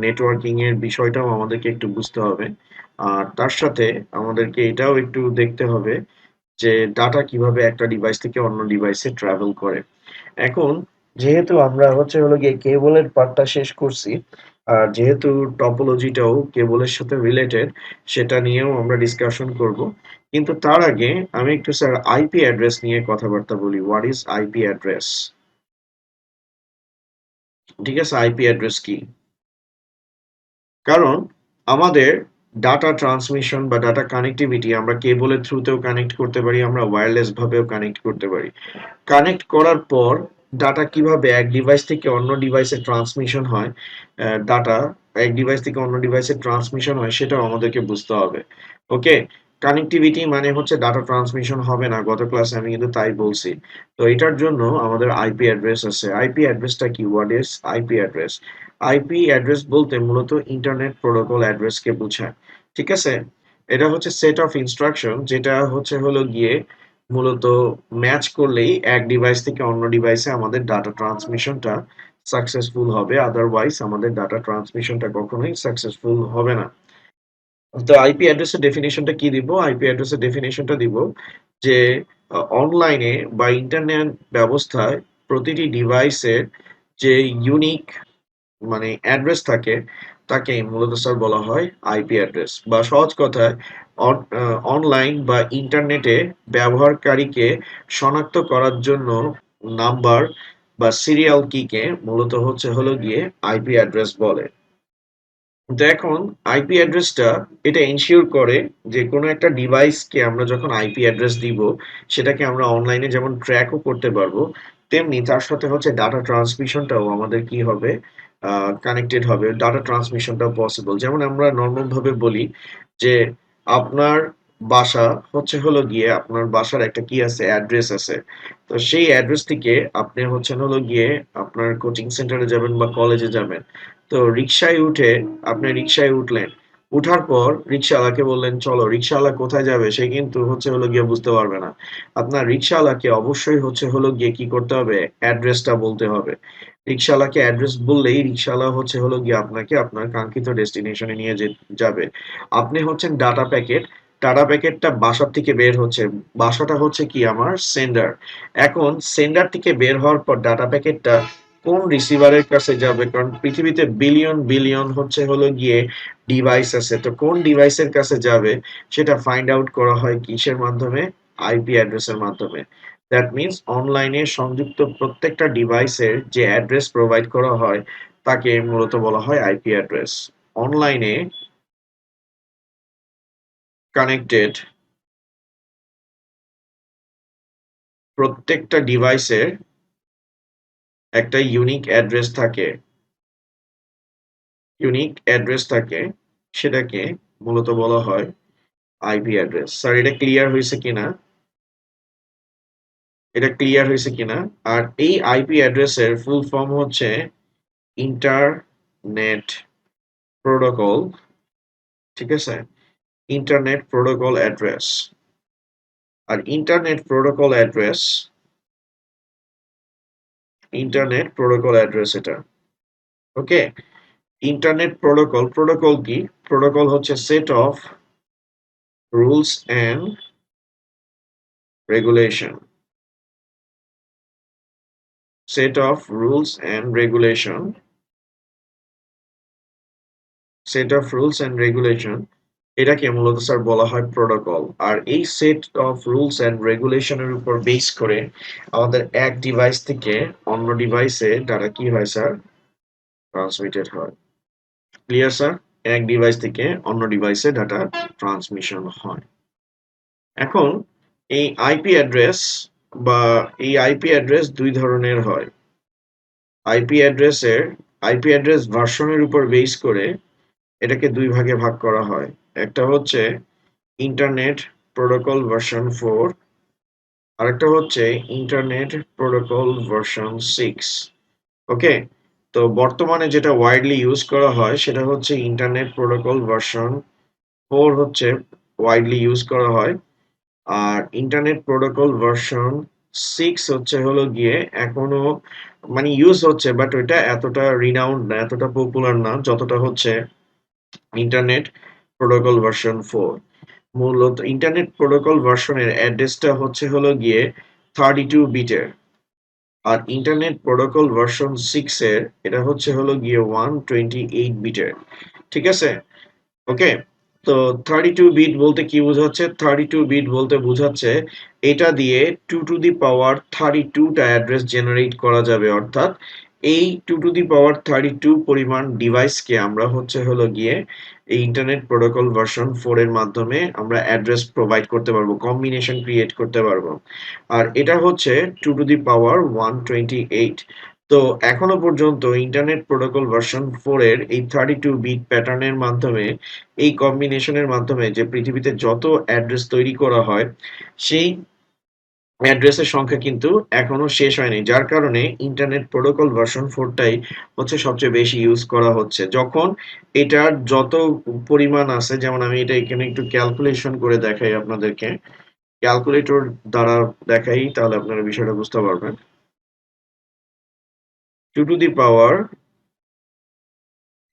Networking এর বিষয়টাও আমাদেরকে একটু বুঝতে হবে। আর তার সাথে আমাদেরকে এটাও একটু দেখতে হবে যে ডাটা কিভাবে একটা ডিভাইস থেকে অন্য ডিভাইসে ট্রাভেল করে। এখন যেহেতু আমরা হলো গিয়ে কেবলের পার্টটা শেষ করছি, আর যেহেতু টপোলজিটাও কেবলের সাথে রিলেটেড, সেটা নিয়েও আমরা ডিসকাশন করব। কিন্তু তার আগে আমি একটু স্যার আইপি অ্যাড্রেস নিয়ে কথাবার্তা বলি। What is IP address? ঠিক আছে, আইপি অ্যাড্রেস কি? কারণ আমাদের ডাটা ট্রান্সমিশন বা ডাটা কানেক্টিভিটি আমরা কেবলের থ্রুতেও কানেক্ট করতে পারি, আমরা ওয়্যারলেস ভাবেও কানেক্ট করতে পারি। কানেক্ট করার পর ডাটা কিভাবে এক ডিভাইস থেকে অন্য ডিভাইসে ট্রান্সমিশন হয়, ডাটা এক ডিভাইস থেকে অন্য ডিভাইসে ট্রান্সমিশন হয়, সেটাও আমাদেরকে বুঝতে হবে। ওকে, কানেক্টিভিটি মানে হচ্ছে ডাটা ট্রান্সমিশন হবে না, গত ক্লাসে আমি কিন্তু তাই বলছি। তো এটার জন্য আমাদের আইপি অ্যাড্রেস আছে। আইপি অ্যাড্রেসটা কি? What is IP address? IP address বলতে মূলত ইন্টারনেট প্রোটোকল অ্যাড্রেসকে বোঝায়। ঠিক আছে, এটা হচ্ছে সেট অফ ইনস্ট্রাকশন, যেটা হলো গিয়ে মূলত ম্যাচ করলেই এক ডিভাইস থেকে অন্য ডিভাইসে আমাদের ডাটা ট্রান্সমিশনটা সাকসেসফুল হবে, আদারওয়াইজ আমাদের ডাটা ট্রান্সমিশনটা কখনোই সাকসেসফুল হবে না। তো আইপি অ্যাড্রেসের ডেফিনিশনটা কি দিব? আইপি অ্যাড্রেসের ডেফিনিশনটা দিব যে অনলাইনে বা ইন্টারনেট ব্যবস্থায় প্রতিটি ডিভাইসের যে ইউনিক মানে অ্যাড্রেস থাকে, তাকে মূলত স্যার বলা হয় আইপি অ্যাড্রেস। বা সহজ কথায় অনলাইন বা ইন্টারনেটে ব্যবহারকারীকে শনাক্ত করার জন্য নাম্বার বা সিরিয়াল কিকে মূলত হলো গিয়ে আইপি অ্যাড্রেস বলে। তো এখন আইপি অ্যাড্রেসটা এটা এনশিওর করে যে কোনো একটা ডিভাইসকে আমরা যখন আইপি অ্যাড্রেস দিব, সেটাকে আমরা অনলাইনে যেমন ট্র্যাকও করতে পারবো, তেমনি তার সাথে হচ্ছে ডাটা ট্রান্সমিশনটাও আমাদের কি হবে, কানেক্টেড হবে, ডাটা ট্রান্সমিশনটাও পসিবল। যেমন আমরা নর্মাল ভাবে বলি যে আপনার বাসা হলো গিয়ে আপনার বাসার একটা কি আছে, অ্যাড্রেস আছে। তো সেই অ্যাড্রেস থেকে আপনি হলো গিয়ে আপনার কোচিং সেন্টারে যাবেন বা কলেজে যাবেন। তো আপনি রিক্সায় উঠলেন। উঠার পর রিক্শাওয়ালাকে বললেন চলো, রিক্শাওয়ালা কোথায় যাবে সে কিন্তু হলো গিয়ে বুঝতে পারবে না। আপনার রিক্শাওয়ালাকে অবশ্যই হলো গিয়ে কি করতে হবে, অ্যাড্রেসটা বলতে হবে। রিক্শাওয়ালাকে অ্যাড্রেস বললেই রিক্শাওয়ালা হলো গিয়ে আপনাকে আপনার কাঙ্ক্ষিত ডেস্টিনেশনে নিয়ে যাবে। আপনি হচ্ছেন ডাটা প্যাকেট, ডাটা প্যাকেটটা বাসার থেকে বের হচ্ছে, বাসাটা হচ্ছে কি আমার সেন্ডার। এখন সেন্ডার থেকে বের হওয়ার পর ডাটা প্যাকেটটা কোন রিসিভারের কাছে যাবে, কারণ পৃথিবীতে বিলিয়ন বিলিয়ন হলো গিয়ে ডিভাইস আছে, তো কোন ডিভাইসের কাছে যাবে সেটা ফাইন্ড আউট করা হয় কিসের মাধ্যমে? আইপি অ্যাড্রেসের মাধ্যমে। দ্যাট মিন্স অনলাইনে সংযুক্ত প্রত্যেকটা ডিভাইসের যে অ্যাড্রেস প্রোভাইড করা হয়, তাকে মূলত বলা হয় আইপি অ্যাড্রেস। অনলাইনে কানেক্টেড প্রত্যেকটা ডিভাইসের একটা ইউনিক অ্যাড্রেস থাকে, সেটাকে মূলত বলা হয় আইপি অ্যাড্রেস। স্যার এটা ক্লিয়ার হয়েছে কিনা? আর এই আইপি অ্যাড্রেসের ফুল ফর্ম হচ্ছে ইন্টারনেট প্রোটোকল। ঠিক আছে, ইন্টারনেট প্রোটোকল অ্যাড্রেস। আর ইন্টারনেট প্রোটোকল অ্যাড্রেস এটা। ওকে, প্রোটোকল কি? প্রোটোকল হচ্ছে rules and regulation set of rules and regulation set of rules and regulation, এটাকে মূলত স্যার বলা হয় প্রোটোকল। আর এই সেট অফ রুলস অ্যান্ড রেগুলেশনের উপর বেস করে আমাদের এক ডিভাইস থেকে অন্য ডিভাইসে ডাটা কি হয় স্যার, ট্রান্সমিটেড হয়। Clear sir? এক ডিভাইস থেকে অন্য ডিভাইসে ডাটা ট্রান্সমিশন হয়। এখন এই আইপি অ্যাড্রেস বা আইপি অ্যাড্রেস দুই ধরনের হয়। আইপি অ্যাড্রেসের আইপি অ্যাড্রেস ভার্সনের উপর বেস করে এটাকে দুই ভাগে ভাগ করা হয়। একটা হচ্ছে ইন্টারনেট প্রোটোকল ভার্সন 4, আরেকটা হচ্ছে ইন্টারনেট প্রোটোকল ভার্সন 6। ওকে, তো বর্তমানে যেটা ওয়াইডলি ইউজ করা হয় সেটা হচ্ছে ইন্টারনেট প্রোটোকল ভার্সন 4 হচ্ছে ওয়াইডলি ইউজ করা হয়। আর ইন্টারনেট প্রোটোকল ভার্সন সিক্স হচ্ছে হলো গিয়ে এখনো মানে ইউজ হচ্ছে, বাট ওইটা এতটা রিনাউন্ড না, এতটা পপুলার না যতটা হচ্ছে ইন্টারনেট প্রোটোকল ভার্সন 4। মূলত ইন্টারনেট প্রোটোকল ভার্সনের অ্যাড্রেসটা হচ্ছে হলো গিয়ে 32 বিটের, আর ইন্টারনেট প্রোটোকল ভার্সন 6 এর এটা হচ্ছে হলো গিয়ে 128 বিটের। ঠিক আছে, ওকে। তো 32 বিট বলতে কি বোঝাচ্ছে? 32 বিট বলতে বোঝাচ্ছে এটা দিয়ে 2 টু দি পাওয়ার 32 টা অ্যাড্রেস জেনারেট করা যাবে, অর্থাৎ এই 2 টু দি পাওয়ার 32 পরিমাণ ডিভাইসকে আমরা হচ্ছে হলো গিয়ে এই ইন্টারনেট প্রোটোকল ভার্সন 4 এর মাধ্যমে আমরা অ্যাড্রেস প্রোভাইড করতে পারবো, কম্বিনেশন ক্রিয়েট করতে পারবো। আর এটা হচ্ছে 2 টু দি পাওয়ার 128। তো এখনো পর্যন্ত ইন্টারনেট প্রোটোকল ভার্সন 4 এর এই 32 বিট প্যাটার্নের মাধ্যমে, এই কম্বিনেশনের মাধ্যমে যে পৃথিবীতে যত অ্যাড্রেস তৈরি করা হয়, সেই অ্যাড্রেসের সংখ্যা কিন্তু এখনো শেষ হয়নি, যার কারণে ইন্টারনেট প্রোটোকল ভার্সন 4 টাই হচ্ছে সবচেয়ে বেশি ইউজ করা হচ্ছে। যখন এটার যত পরিমাণ আছে, যেমন আমি এটা এখানে একটু ক্যালকুলেশন করে দেখাই আপনাদেরকে, ক্যালকুলেটর দ্বারা দেখাই, তাহলে আপনারা বিষয়টা বুঝতে পারবেন। 2 টু দি পাওয়ার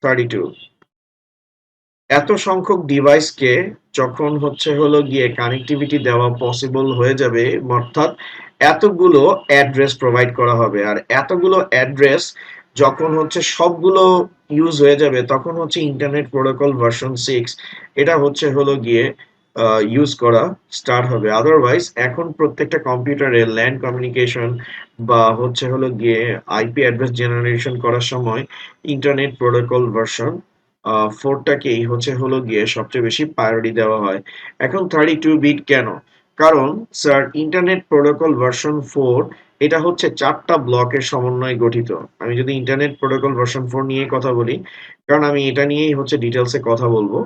32, এত সংখ্যক ডিভাইসকে যখন হচ্ছে হলো গিয়ে কানেক্টিভিটি দেওয়া পসিবল হয়ে যাবে, অর্থাৎ এতগুলো অ্যাড্রেস প্রোভাইড করা হবে, আর এতগুলো অ্যাড্রেস যখন হচ্ছে সবগুলো ইউজ হয়ে যাবে, তখন হচ্ছে ইন্টারনেট প্রোটোকল ভার্সন 6 এটা হচ্ছে হলো গিয়ে ইউজ করা স্টার্ট হবে। আদারওয়াইজ এখন প্রত্যেকটা কম্পিউটারে ল্যান্ড কমিউনিকেশন বা হচ্ছে হলো গিয়ে আইপি অ্যাড্রেস জেনারেশন করার সময় ইন্টারনেট প্রোটোকল ভার্সন 4 টাকেই হচ্ছে হলো গিয়ে সবচেয়ে বেশি প্রায়োরিটি দেওয়া হয়। এখন 32 বিট কেন? কারণ স্যার ইন্টারনেট প্রোটোকল ভার্সন 4 এটা হচ্ছে 4টা ব্লকের সমন্বয়ে গঠিত। আমি যদি ইন্টারনেট প্রোটোকল ভার্সন 4 নিয়ে কথা বলি, কারণ আমি এটা নিয়েই হচ্ছে ডিটেলসে কথা বলবো।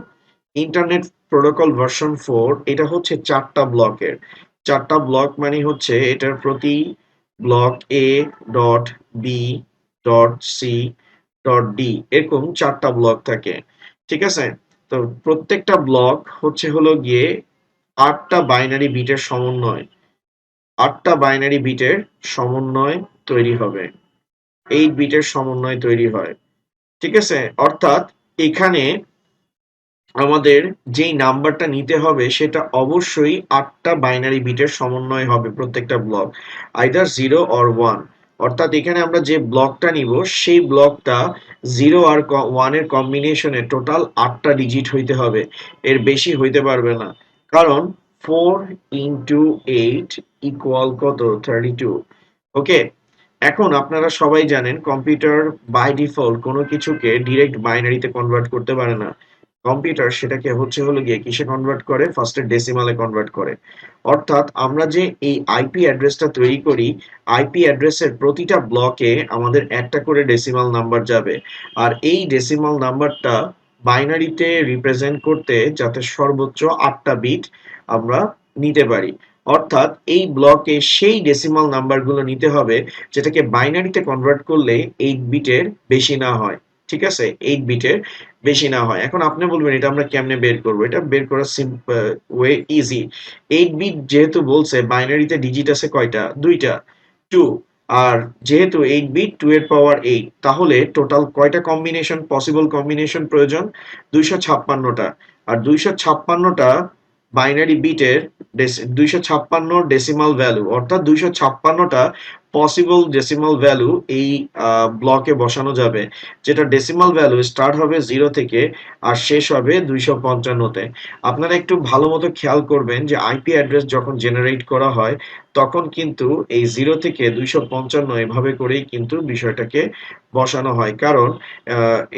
ইন্টারনেট প্রোটোকল ভার্সন 4 এটা হচ্ছে 4টা ব্লকের। 4টা ব্লক মানে হচ্ছে এটার প্রতি block A dot B dot C dot D এরকম 4টা ব্লক থাকে। ঠিক আছে? তো প্রত্যেকটা ব্লক হচ্ছে হলো গিয়ে 8টা বাইনারি বিটের সমন্বয়। 8টা বাইনারি বিটের সমন্বয় তৈরি হবে। 8 বিটের সমন্বয় তৈরি হয়। ঠিক আছে? অর্থাৎ এখানে আমাদের যেই নাম্বারটা নিতে হবে সেটা অবশ্যই 8টা বাইনারি বিটের সমন্বয় হবে প্রত্যেকটা ব্লক, আইদার 0 অর 1। অর্থাৎ এখানে আমরা যে ব্লকটা নিব সেই ব্লকটা 0 আর 1 এর কম্বিনেশনে টোটাল 8টা ডিজিট হইতে হবে, এর বেশি হইতে পারবে না। কারণ 4 ইন্টু 8 ইকুয়াল কত? 32। ওকে, এখন আপনারা সবাই জানেন কম্পিউটার বাই ডিফল্ট কোনো কিছুকে ডিরেক্ট বাইনারিতে কনভার্ট করতে পারে না। কম্পিউটার সেটাকে হচ্ছে হলো গিয়ে কিসে কনভার্ট করে? ফার্স্টে ডেসিমালে কনভার্ট করে। অর্থাৎ আমরা যে এই আইপি অ্যাড্রেসটা তৈরি করি, আইপি অ্যাড্রেসের প্রতিটা ব্লকে আমাদের একটা করে ডেসিমাল নাম্বার যাবে, আর এই ডেসিমাল নাম্বারটা বাইনারিতে রিপ্রেজেন্ট করতে যাতে সর্বোচ্চ 8টা বিট আমরা নিতে পারি। অর্থাৎ এই ব্লকে সেই ডেসিমাল নাম্বারগুলো নিতে হবে যেটাকে বাইনারিতে কনভার্ট করলে 8 বিটের বেশি না হয়। ঠিক আছে, 8 বিটের বেশি না হয়। এখন আপনি বলবেন এটা আমরা কেমনে বের করব? এটা বের করা ওয়ে ইজি। 8 বিট যেহেতু বলছে, বাইনারিতে ডিজিট আছে কয়টা? দুইটা, 2। আর যেহেতু 8 বিট 2 এর পাওয়ার 8, তাহলে টোটাল কয়টা কম্বিনেশন, পসিবল কম্বিনেশন প্রয়োজন? 256টা। আর 256টা বাইনারি বিটের 256 ডেসিমাল ভ্যালু, অর্থাৎ 256টা পসিবল ডেসিমাল ভ্যালু এই ব্লকে বসানো যাবে, যেটা ডেসিমাল ভ্যালু স্টার্ট হবে 0 থেকে আর শেষ হবে 255-তে। আপনারা একটু ভালো মতো খেয়াল করবেন যে আইপি অ্যাড্রেস যখন জেনারেট করা হয়, তখন কিন্তু এই 0 থেকে 255 এভাবে করেই কিন্তু বিষয়টাকে বসানো হয়। কারণ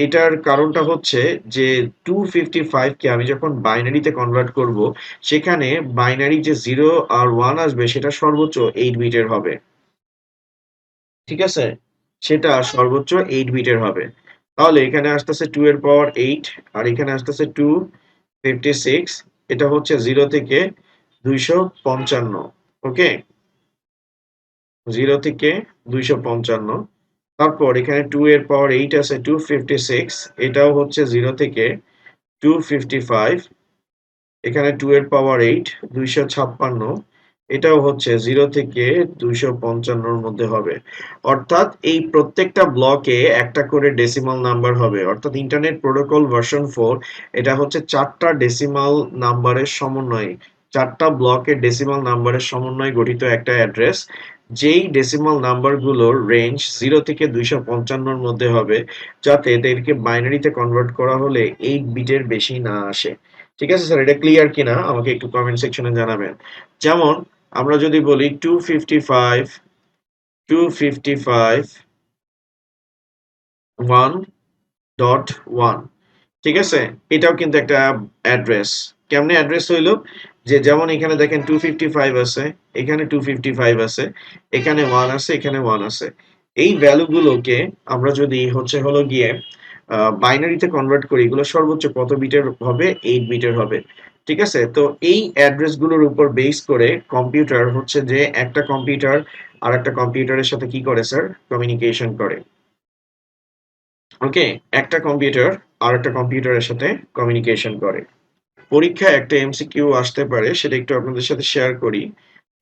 এটার কারণটা হচ্ছে যে 255 কে আমি যখন বাইনারিতে কনভার্ট করব, সেখানে বাইনারি যে 0 আর 1 আসবে সেটা সর্বোচ্চ 8 বিটের হবে। ঠিক আছে? সেটা সর্বোচ্চ 8 বিটের হবে। তাহলে এখানে আসতেছে 2 এর পাওয়ার 8, আর এখানে আসতেছে 256। এটা হচ্ছে 0 থেকে 255। ওকে? 0 থেকে 255। তারপর এখানে 2 এর পাওয়ার 8 আছে 256, এটাও হচ্ছে 0 থেকে 255। এখানে 2 এর পাওয়ার 8 256। এটাও হচ্ছে 0 থেকে 255 মধ্যে হবে। অর্থাৎ এই প্রত্যেকটা ব্লকে একটা করে ডেসিমাল নাম্বার হবে। অর্থাৎ ইন্টারনেট প্রোটোকল ভার্সন 4 এটা হচ্ছে 4টা ডেসিমাল নাম্বারের সমন্বয়ে, 4টা ব্লকের ডেসিমাল নাম্বারের সমন্বয়ে গঠিত একটা অ্যাড্রেস। যেই ডেসিমাল নাম্বারগুলোর রেঞ্জ 0 থেকে 255 মধ্যে হবে, যাতে এদেরকে বাইনারিতে কনভার্ট করা হলে 8 বিটের বেশি না আসে। ঠিক আছে স্যার, এটা ক্লিয়ার কিনা আমাকে একটু কমেন্ট সেকশনে জানাবেন। যেমন আমরা যদি বলি 255 1.1, ঠিক আছে, এটাও কিন্তু একটা অ্যাড্রেস। কেমনে অ্যাড্রেস হইলো, যে যেমন এখানে দেখেন 255 আছে, এখানে 255 আছে, এখানে 1 আছে, এখানে 1 আছে। এই ভ্যালুগুলোকে আমরা যদি হচ্ছে হলো গিয়ে বাইনারিতে কনভার্ট করি, এগুলো সর্বোচ্চ কত বিটের হবে? 8 বিটের হবে। ঠিক আছে, তো এই অ্যাড্রেসগুলোর উপর বেস করে কম্পিউটার হচ্ছে যে একটা কম্পিউটার আর একটা কম্পিউটারের সাথে কি করে স্যার? কমিউনিকেশন করে। ওকে, একটা কম্পিউটার আর একটা কম্পিউটারের সাথে কমিউনিকেশন করে। পরীক্ষায় একটা এমসিকিউ আসতে পারে, সেটা একটু আপনাদের সাথে শেয়ার করি।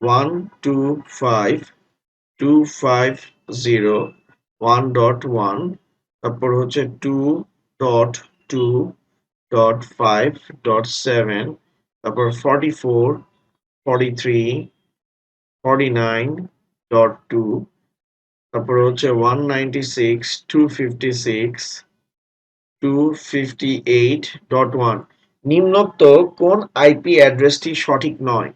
125.250.1.1, তারপর হচ্ছে 2.2.5.7, তারপর 44, 43, 49.2, তারপর হচ্ছে 196, 256, 258.1। নিম্নোক্ত কোন আইপি অ্যাড্রেসটি সঠিক নয়?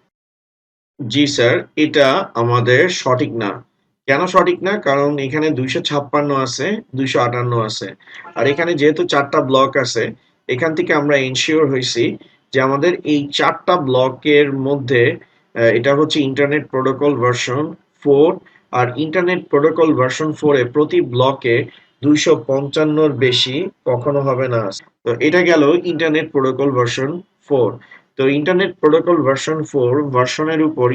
জি স্যার, এটা আমাদের সঠিক না। কেন সঠিক না? কারণ এখানে 256 আছে, 258 আছে। আর এখানে যেহেতু 4টা ব্লক আছে, এখান থেকে আমরা এনশিওর হইছি যে আমাদের এই 4টা ব্লকের মধ্যে এটা হচ্ছে ইন্টারনেট প্রোটোকল ভার্সন 4, আর ইন্টারনেট প্রোটোকল ভার্সন 4 এ প্রতি ব্লকে 255 বেশি কখনো হবে না। তো এটা গেল ইন্টারনেট প্রোটোকল ভার্সন 4। তো internet protocol version 4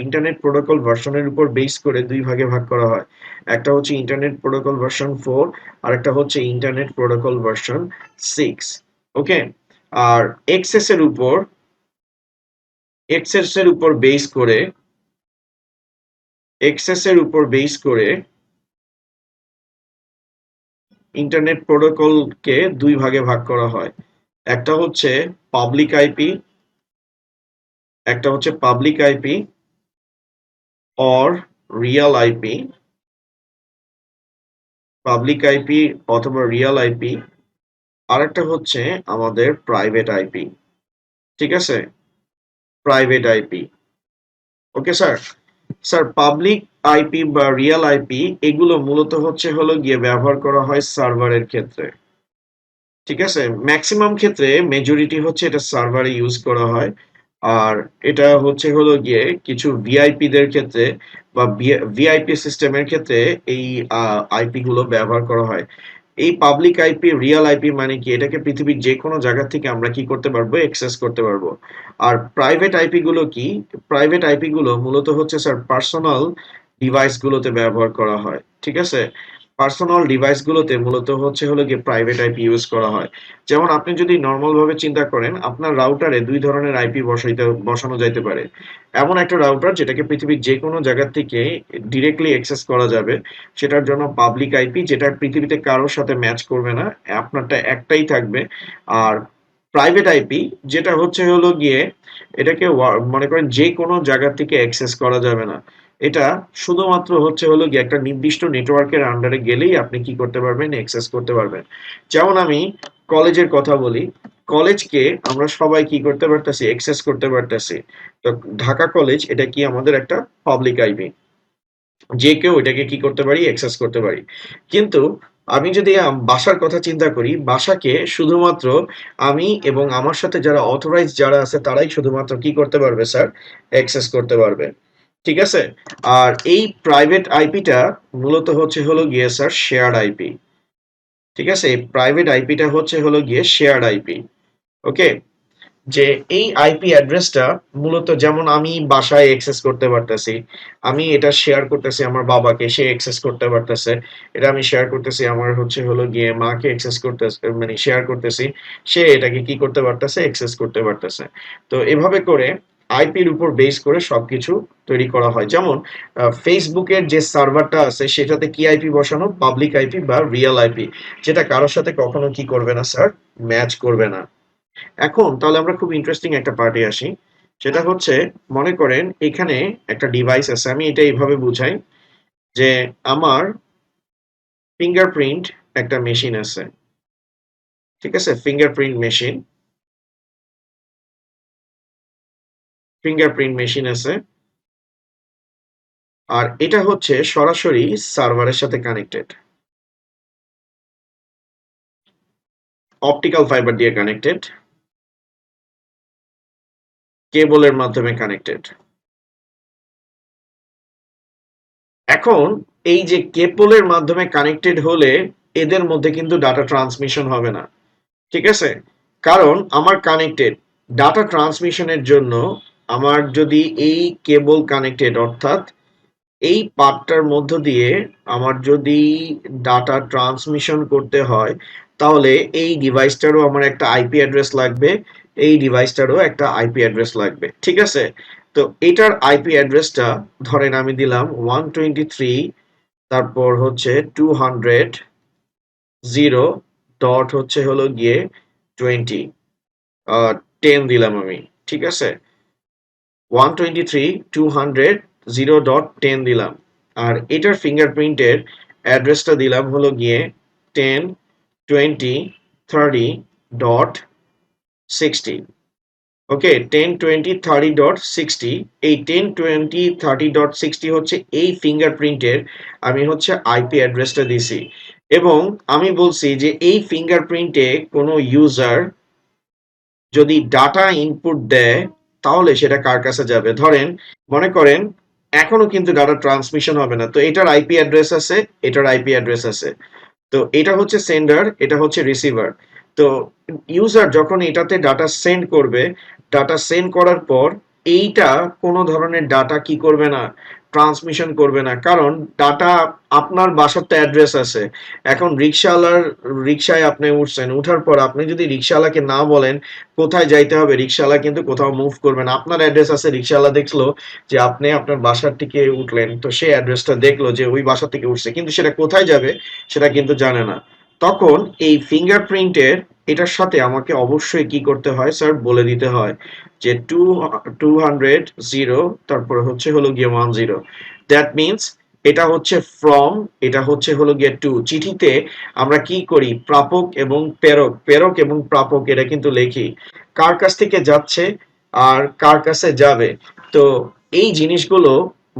internet protocol ভার্সনের উপর বেস করে দুই ভাগে ভাগ করা হয়। একটা হচ্ছে ইন্টারনেট প্রোটোকল ভার্সন 4, আর একটা হচ্ছে ইন্টারনেট প্রোটোকল ভার্সন 6। ওকে, আর এক্সএস এর উপর এক্সএস এর উপর বেস করে এক্সএস এর উপর বেস করে ইন্টারনেট প্রোটোকলকে দুই ভাগে ভাগ করা হয়। একটা হচ্ছে পাবলিক আইপি, একটা হচ্ছে public IP or real IP, public IP অথবা রিয়েল আইপি, আরেকটা হচ্ছে আমাদের প্রাইভেট আইপি। ঠিক আছে, private IP. Okay sir. Sir, public IP বা রিয়েল আইপি এগুলো মূলত হচ্ছে হলো গিয়ে ব্যবহার করা হয় সার্ভারের ক্ষেত্রে। ঠিক আছে, ম্যাক্সিমাম ক্ষেত্রে মেজরিটি হচ্ছে এটা সার্ভারে ইউজ করা হয়। আর এটা হচ্ছে হলো গিয়ে কিছু ভিআইপি দের ক্ষেত্রে বা ভিআইপি সিস্টেমের ক্ষেত্রে এই আইপি গুলো ব্যবহার করা হয়। এই পাবলিক আইপি, রিয়েল আইপি মানে কি? এটাকে পৃথিবীর যে কোনো জায়গা থেকে আমরা কি করতে পারবো? অ্যাক্সেস করতে পারবো। আর প্রাইভেট আইপি গুলো কি? প্রাইভেট আইপি গুলো মূলত হচ্ছে স্যার পার্সোনাল ডিভাইস গুলোতে ব্যবহার করা হয়। ঠিক আছে? পার্সোনাল ডিভাইস গুলোতে মূলত হচ্ছে হলো গিয়ে প্রাইভেট আইপি ইউজ করা হয়। যেমন আপনি যদি নরমাল ভাবে চিন্তা করেন, আপনার রাউটারে 2 ধরনের আইপি বসানো যাইতে পারে। এমন একটা রাউটার যেটাকে পৃথিবীর যে কোনো জায়গা থেকে ডিরেক্টলি অ্যাক্সেস করা যাবে। সেটার জন্য পাবলিক আইপি, যেটা পৃথিবীতে কারোর সাথে ম্যাচ করবে না, আপনারটা একটাই থাকবে। আর প্রাইভেট আইপি যেটা হচ্ছে হলো গিয়ে এটাকে মনে করেন যে কোনো জায়গা থেকে অ্যাক্সেস করা যাবে না। এটা শুধুমাত্র হচ্ছে হলো গিয়ে একটা নির্দিষ্ট নেটওয়ার্কের আন্ডারে গেলেই আপনি কি করতে পারবেন? অ্যাক্সেস করতে পারবেন। যেমন আমি কলেজের কথা বলি। কলেজকে আমরা সবাই কি করতে পারতেছি? অ্যাক্সেস করতে পারতেছি। তো ঢাকা কলেজ এটা কি আমাদের একটা পাবলিক আইপি। যে কেউ এটাকে কি করতে পারি? অ্যাক্সেস করতে পারি। কিন্তু আমি যদি বাসার কথা চিন্তা করি, বাসাকে শুধুমাত্র আমি এবং আমার সাথে যারা অথরাইজড যারা আছে তারাই শুধুমাত্র কি করতে পারবে স্যার? অ্যাক্সেস করতে পারবে। ঠিক আছে? আর এই প্রাইভেট আইপিটা মূলত হচ্ছে হলো গিয়ে স্যার শেয়ার্ড আইপি। ঠিক আছে? এই প্রাইভেট আইপিটা হচ্ছে হলো গিয়ে শেয়ার্ড আইপি। ওকে? যে এই আইপি অ্যাড্রেসটা মূলত যেমন আমি বাসায় অ্যাক্সেস করতে পারতেছি, আমি এটা শেয়ার করতেছি আমার বাবাকে, সে অ্যাক্সেস করতে পারতেছে। এটা আমি শেয়ার করতেছি আমার হচ্ছে হলো গিয়ে মাকে অ্যাক্সেস করতেছে, মানে শেয়ার করতেছি, সে এটাকে কি করতে পারতেছে? অ্যাক্সেস করতে পারতেছে। তো এভাবে করে আইপির উপর বেস করে সবকিছু তৈরি করা হয়। যেমন ফেসবুকের যে সার্ভারটা আছে সেটাতে কি আইপি বসানো, পাবলিক আইপি বা রিয়েল আইপি, যেটা কারোর সাথে কখনো কি করবে না স্যার, ম্যাচ করবে না। এখন তাহলে আমরা খুব ইন্টারেস্টিং একটা পার্টে আসি, সেটা হচ্ছে মনে করেন এখানে একটা ডিভাইস আছে, আমি এটা এইভাবে বুঝাই যে আমার ফিঙ্গারপ্রিন্ট একটা মেশিন আছে, ঠিক আছে, ফিঙ্গারপ্রিন্ট মেশিন আছে, আর এটা হচ্ছে সরাসরি সার্ভারের সাথে কানেক্টেড, অপটিক্যাল ফাইবার দিয়ে কানেক্টেড, কেবলের মাধ্যমে কানেক্টেড। এখন এই যে কেবলের মাধ্যমে কানেক্টেড হলে এদের মধ্যে কিন্তু ডাটা ট্রান্সমিশন হবে না, ঠিক আছে, কারণ আমার কানেক্টেড। ডাটা ট্রান্সমিশনের জন্য আমার যদি এই কেবল কানেক্টেড, অর্থাৎ এই পার্টটার মধ্য দিয়ে আমার যদি ডাটা ট্রান্সমিশন করতে হয়, তাহলে এই ডিভাইসটারও আমার একটা আইপি অ্যাড্রেস লাগবে, এই ডিভাইসটারও একটা আইপি অ্যাড্রেস লাগবে, ঠিক আছে। তো এটার আইপি অ্যাড্রেসটা ধরেন আমি দিলাম 123, তারপর হচ্ছে 200 জিরো ডট হচ্ছে হলো গিয়ে 20, 10 দিলাম আমি, ঠিক আছে, 123 200 0.10 দিলাম। আর এটার ফিঙ্গারপ্রিন্টের অ্যাড্রেসটা দিলাম হলো গিয়ে 10 20 30 ডট 60। ওকে, 10 20 30 ডট 60, এই 10 20 30 ডট 60 হচ্ছে এই ফিঙ্গারপ্রিন্টের আমি হচ্ছে আইপি অ্যাড্রেসটা দিছি, এবং আমি বলছি যে এই ফিঙ্গারপ্রিন্টে কোনো ইউজার যদি ডাটা ইনপুট দেয় তাহলে সেটা কার কাছে যাবে। ধরেন মনে করেন এখনো কিন্তু ডাটা ট্রান্সমিশন হবে না, তো এটার আইপি অ্যাড্রেস আছে, এটার আইপি অ্যাড্রেস আছে, তো এটা হচ্ছে সেন্ডার, এটা হচ্ছে রিসিভার। তো ইউজার যখন এটাতে ডাটা সেন্ড করবে, ডাটা সেন্ড করার পর এইটা কোনো ধরনের ডাটা কি করবে না, ট্রান্সমিশন করবে না, কারণ ডাটা আপনার বাসার তো অ্যাড্রেস আছে। এখন রিক্সাওয়ালার রিক্সায় আপনি উঠছেন, উঠার পর আপনি যদি রিক্সাওয়ালাকে না বলেন কোথায় যাইতে হবে, রিক্সাওয়ালা কিন্তু কোথাও মুভ করবে না। আপনার অ্যাড্রেস আছে, রিক্সাওয়ালা দেখলো যে আপনি আপনার বাসার থেকে উঠলেন, তো সে অ্যাড্রেসটা দেখলো যে ওই বাসা থেকে উঠছে, কিন্তু সেটা কোথায় যাবে সেটা কিন্তু জানে না। তখন এই ফিঙ্গারপ্রিন্টের এটার সাথে আমাকে অবশ্যই কি করতে হয় স্যার, বলে দিতে হয় যে 200 জিরো, তারপরে হচ্ছে হলো গিয়ে 10। দ্যাট মিনস এটা হচ্ছে ফ্রম, এটা হচ্ছে হলো গিয়ে টু। চিঠিতে আমরা কি করি, প্রাপক এবং প্রেরক, প্রেরক এবং প্রাপক এটা কিন্তু লিখি, কার কাছ থেকে যাচ্ছে আর কার কাছে যাবে। তো এই জিনিসগুলো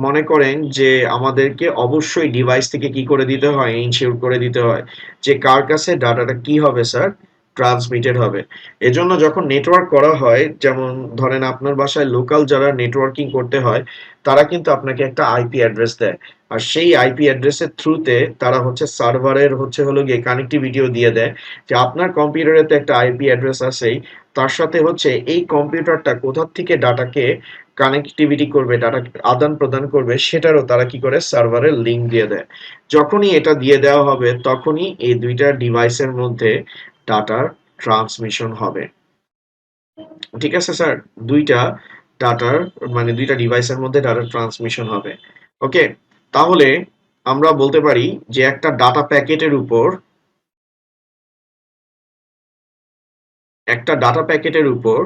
মনে করেন যে আমাদেরকে অবশ্যই ডিভাইস থেকে কি করে দিতে হয়, ইনশিওর করে দিতে হয় যে কার কাছে ডাটাটা কি হবে স্যার, ট্রান্সমিটেড হবে। এজন্য যখন নেটওয়ার্ক করা হয়, যেমন ধরেন আপনার বাসায় লোকাল যারা নেটওয়ার্কিং করতে হয়, তারা কিন্তু আপনাকে একটা আইপি অ্যাড্রেস দেয়, আর সেই আইপি অ্যাড্রেসের থ্রুতে তারা হচ্ছে সার্ভারের হচ্ছে হলো গিয়ে কানেক্টিভিটিও দিয়ে দেয় যে আপনার কম্পিউটারে তো একটা আইপি অ্যাড্রেস আছেই, তার সাথে হচ্ছে এই কম্পিউটারটা কোথা থেকে ডাটাকে কানেক্টিভিটি করবে, ডাটা আদান প্রদান করবে, সেটারও তারা কি করে, সার্ভারের লিংক দিয়ে দেয়। যখনই এটা দিয়ে দেওয়া হবে তখনই এই দুইটা ডিভাইসের মধ্যে ডাটার ট্রান্সমিশন হবে, ঠিক আছে স্যার, দুইটা ডাটার মানে দুইটা ডিভাইসের মধ্যে ডাটার ট্রান্সমিশন হবে। ওকে, তাহলে আমরা বলতে পারি যে একটা ডাটা প্যাকেটের উপর, একটা ডাটা প্যাকেটের উপর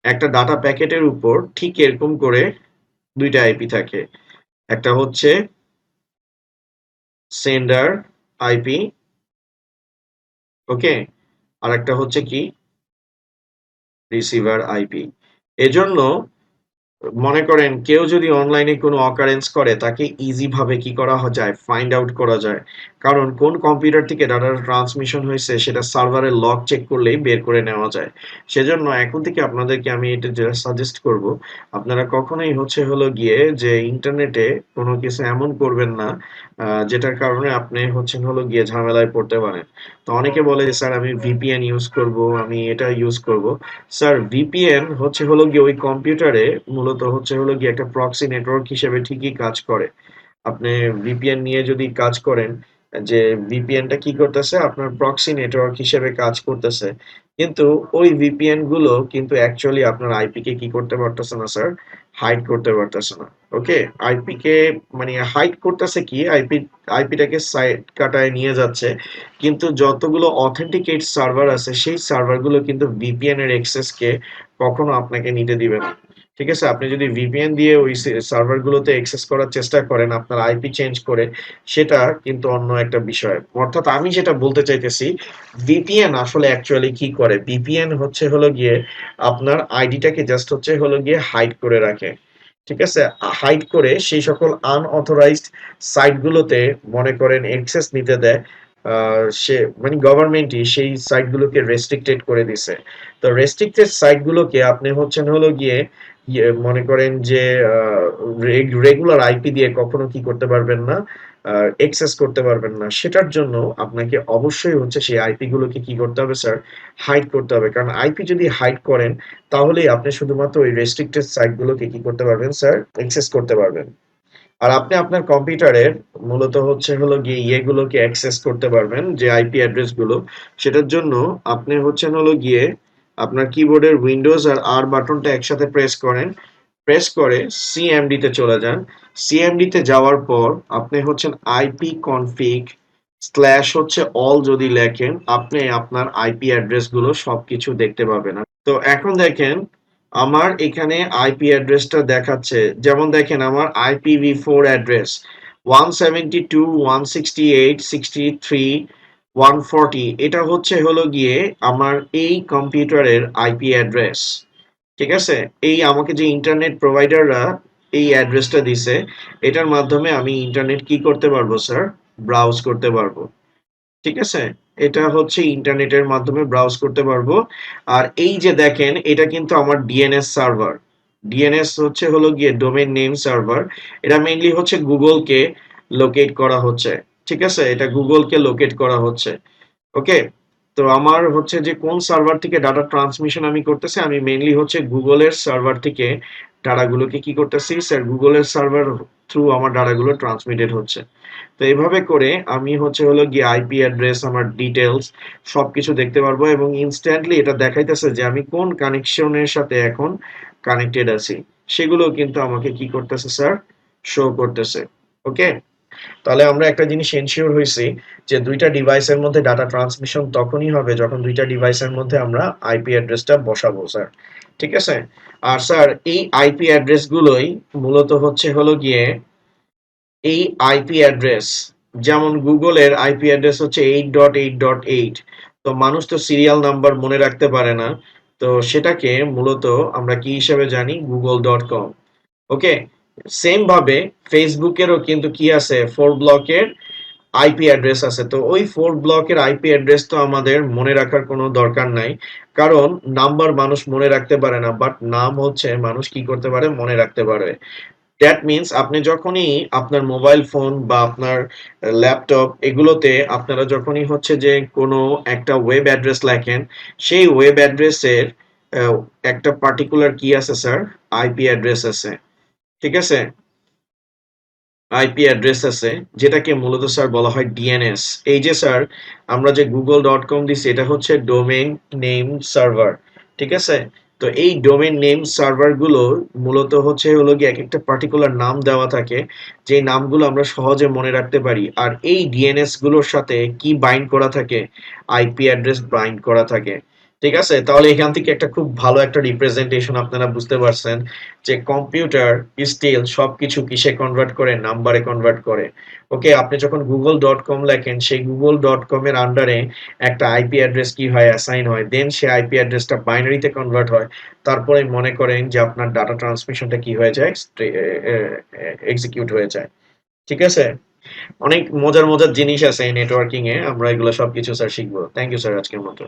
একটা ডাটা প্যাকেটের উপর ঠিক এরকম করে দুইটা আইপি থাকে, একটা হচ্ছে সেন্ডার আইপি, ওকে, আর একটা হচ্ছে কি, রিসিভার আইপি। এজন্য মনে করেন কেউ যদি অনলাইনে কোনো অকারেন্স করে তাকে ইজি ভাবে কি করা যায়, ফাইন্ড আউট করা যায়, কারণ কোন কম্পিউটার থেকে ডাটা ট্রান্সমিশন হয়েছে সেটা সার্ভারের লগ চেক করলেই বের করে নেওয়া যায়। সেজন্য এখন থেকে আপনাদেরকে আমি এটা যেটা সাজেস্ট করব, আপনারা কখনোই হচ্ছে হলো গিয়ে যে ইন্টারনেটে কোনো কিছু এমন করবেন না যেটার কারণে আপনি হচ্ছে হলো গিয়ে ঝামেলায় পড়তে পারেন। তো অনেকে বলে যে স্যার আমি ভিপিএন ইউজ করব, আমি এটা ইউজ করব। স্যার ভিপিএন হচ্ছে হলো গিয়ে ওই কম্পিউটারে মূলত হচ্ছে হলো গিয়ে একটা প্রক্সি নেটওয়ার্ক হিসেবে ঠিকই কাজ করে। আপনি ভিপিএন নিয়ে যদি কাজ করেন, যে ভিপিএনটা কি করতেছে, আপনার প্রক্সি নেটওয়ার্ক হিসেবে কাজ করতেছে। কিন্তু ওই ভিপিএন গুলো কিন্তু অ্যাকচুয়ালি আপনার আইপি কে কি করতে পারতেছে না স্যার, হাইড করতে পারতেছে না। ওকে, আইপি কে মানে হাইড করতেছে কি, আইপিটাকে সাইড কাটায় নিয়ে যাচ্ছে, কিন্তু যতগুলো অথেন্টিকেট সার্ভার আছে সেই সার্ভার গুলো কিন্তু ভিপিএন এর অ্যাক্সেস কে কখনো আপনাকে নিতে দিবে না। ঠিক আছে, আপনি যদি ভিপিএন দিয়ে ওই সার্ভার গুলোতে অ্যাক্সেস করার চেষ্টা করেন আপনার আইপি চেঞ্জ করে, সেটা কিন্তু অন্য একটা বিষয়। অর্থাৎ আমি যেটা বলতে চাইতেছি, ভিপিএন আসলে অ্যাকচুয়ালি কি করে, ভিপিএন হচ্ছে হলো গিয়ে আপনার আইডিটাকে জাস্ট হচ্ছে হলো গিয়ে হাইড করে রাখে। ঠিক আছে, হাইড করে সেই সকল আনঅথরাইজড সাইটগুলোতে মনে করেন অ্যাক্সেস নিতে দেয়। সে মানে গভর্নমেন্টই সেই সাইটগুলোকে রেস্ট্রিক্টেড করে দিছে। তো রেস্ট্রিক্টেড সাইটগুলোকে আপনি হচ্ছেন হলো গিয়ে মনে করেন যে রেগুলার আইপি দিয়ে কখনো কি করতে পারবেন না, অ্যাক্সেস করতে পারবেন না। সেটার জন্য আপনাকে অবশ্যই হচ্ছে সেই আইপি গুলোকে কি করতে হবে স্যার, হাইড করতে হবে। কারণ আইপি যদি হাইড করেন তাহলেই আপনি শুধুমাত্র ওই রেস্ট্রিক্টেড সাইট গুলোকে কি করতে পারবেন স্যার, অ্যাক্সেস করতে পারবেন। আর আপনি আপনার কম্পিউটারের মূলত হচ্ছে হলো গিয়ে ইয়েগুলোকে অ্যাক্সেস করতে পারবেন, যে আইপি অ্যাড্রেস গুলো। সেটার জন্য আপনি হচ্ছেন হলো গিয়ে আপনার কিবোর্ডের উইন্ডোজ আর আর বাটনটা একসাথে প্রেস করেন, প্রেস করে সিএমডি তে চলে যান। সিএমডি তে যাওয়ার পর আপনি হচ্ছেন আইপি কনফিগ স্ল্যাশ হচ্ছে অল যদি লেখেন, আপনি আপনার আইপি অ্যাড্রেস গুলো সবকিছু দেখতে পাবেন। তো এখন দেখেন আমার এখানে আইপি অ্যাড্রেসটা দেখাচ্ছে, যেমন দেখেন আমার IPv4 অ্যাড্রেস 172 168 63 140, এটা হচ্ছে হলো গিয়ে আমার এই কম্পিউটারের আইপি অ্যাড্রেস। ঠিক আছে, এই আমাকে যে ইন্টারনেট প্রোভাইডাররা এই অ্যাড্রেসটা দিছে, এটার মাধ্যমে আমি ইন্টারনেট কি করতে পারবো স্যার, ব্রাউজ করতে পারবো। ঠিক আছে, এটা হচ্ছে ইন্টারনেটের মাধ্যমে ব্রাউজ করতে পারবো। আর এই যে দেখেন এটা কিন্তু আমার ডিএনএস সার্ভার, ডিএনএস হচ্ছে হলো গিয়ে ডোমেইন নেম সার্ভার। এটা মেইনলি হচ্ছে গুগলকে লোকেট করা হচ্ছে। ঠিক আছে, এটা গুগলকে লোকেট করা হচ্ছে। ওকে, তো আমার হচ্ছে যে কোন সার্ভার থেকে ডাটা ট্রান্সমিশন আমি করতেছি, আমি মেইনলি হচ্ছে গুগলের সার্ভার থেকে ডাটাগুলোকে কি করতেছি স্যার, গুগলের সার্ভার থ্রু আমার ডাটাগুলো ট্রান্সমিটেড হচ্ছে। তো এভাবে করে আমি হচ্ছে হলো গিয়ে আইপি অ্যাড্রেস, আমার ডিটেলস সবকিছু দেখতে পারবো, এবং ইনস্ট্যান্টলি এটা দেখাইতেছে যে আমি কোন কানেকশনের সাথে এখন কানেক্টেড আছি, সেগুলো কিন্তু আমাকে কি করতেছে স্যার, শো করতেছে। ওকে, তাহলে আমরা একটা জিনিস এনশিওর হয়েছি যে দুইটা ডিভাইসের মধ্যে ডাটা ট্রান্সমিশন তখনই হবে যখন দুইটা ডিভাইসের মধ্যে আমরা আইপি অ্যাড্রেসটা বসাবো স্যার। ঠিক আছে, আর স্যার এই আইপি অ্যাড্রেস গুলোই মূলত হচ্ছে হলো গিয়ে এই আইপি অ্যাড্রেস, যেমন গুগলের আইপি অ্যাড্রেস হচ্ছে 8.8.8। তো মানুষ তো সিরিয়াল নাম্বার মনে রাখতে পারে না, তো সেটাকে মূলত আমরা কি হিসেবে জানি, google.com। ওকে, সেম ভাবে ফেসবুকেরও কিন্তু কি আছে, 4 ব্লকের আইপি অ্যাড্রেস আছে। তো ওই 4 ব্লকের আইপি অ্যাড্রেস তো আমাদের মনে রাখার কোনো দরকার নাই, কারণ নাম্বার মানুষ মনে রাখতে পারে না, বাট নাম হচ্ছে মানুষ কি করতে পারে, মনে রাখতে পারে। দ্যাট মিন্স আপনি যখনই আপনার মোবাইল ফোন বা আপনার ল্যাপটপ এগুলোতে আপনারা যখনই হচ্ছে যে কোনো একটা ওয়েব অ্যাড্রেস লেখেন, সেই ওয়েব অ্যাড্রেসের একটা পার্টিকুলার কি আছে স্যার, আইপি অ্যাড্রেস আছে। ঠিক আছে, আইপি অ্যাড্রেস আছে, যেটাকে মূলত স্যার বলা হয় ডিএনএস। এই যে স্যার আমরা যে google.com দিছি, এটা হচ্ছে ডোমেইন নেম সার্ভার। ঠিক আছে, তো এই ডোমেইন নেম সার্ভার গুলো মূলত হচ্ছে হলো গিয়ে এক একটা পার্টিকুলার নাম দেওয়া থাকে, যে নামগুলো আমরা সহজে মনে রাখতে পারি। আর এই ডিএনএস গুলোর সাথে কি বাইন্ড করা থাকে, আইপি অ্যাড্রেস বাইন্ড করা থাকে। ঠিক আছে, তাহলে এখান থেকে একটা খুব ভালো একটা রিপ্রেজেন্টেশন আপনারা বুঝতে পারছেন যে কম্পিউটার স্টিল সবকিছু কিসে কনভার্ট করে, নাম্বারে কনভার্ট করে। ওকে, আপনি যখন google.com লেখেন, সেই google.com এর আন্ডারে একটা আইপি অ্যাড্রেস কি হয়, অ্যাসাইন হয়, দেন সেই আইপি অ্যাড্রেসটা বাইনারিতে কনভার্ট হয়। তারপরে মনে করেন যে আপনার ডাটা ট্রান্সমিশনটা কি হয়ে যায়, এক্সিকিউট হয়ে যায়। ঠিক আছে, অনেক মজার মজার জিনিস আছে এই নেটওয়ার্কিং এ, আমরা এগুলো সবকিছু স্যার শিখবো। থ্যাংক ইউ স্যার আজকের মতো।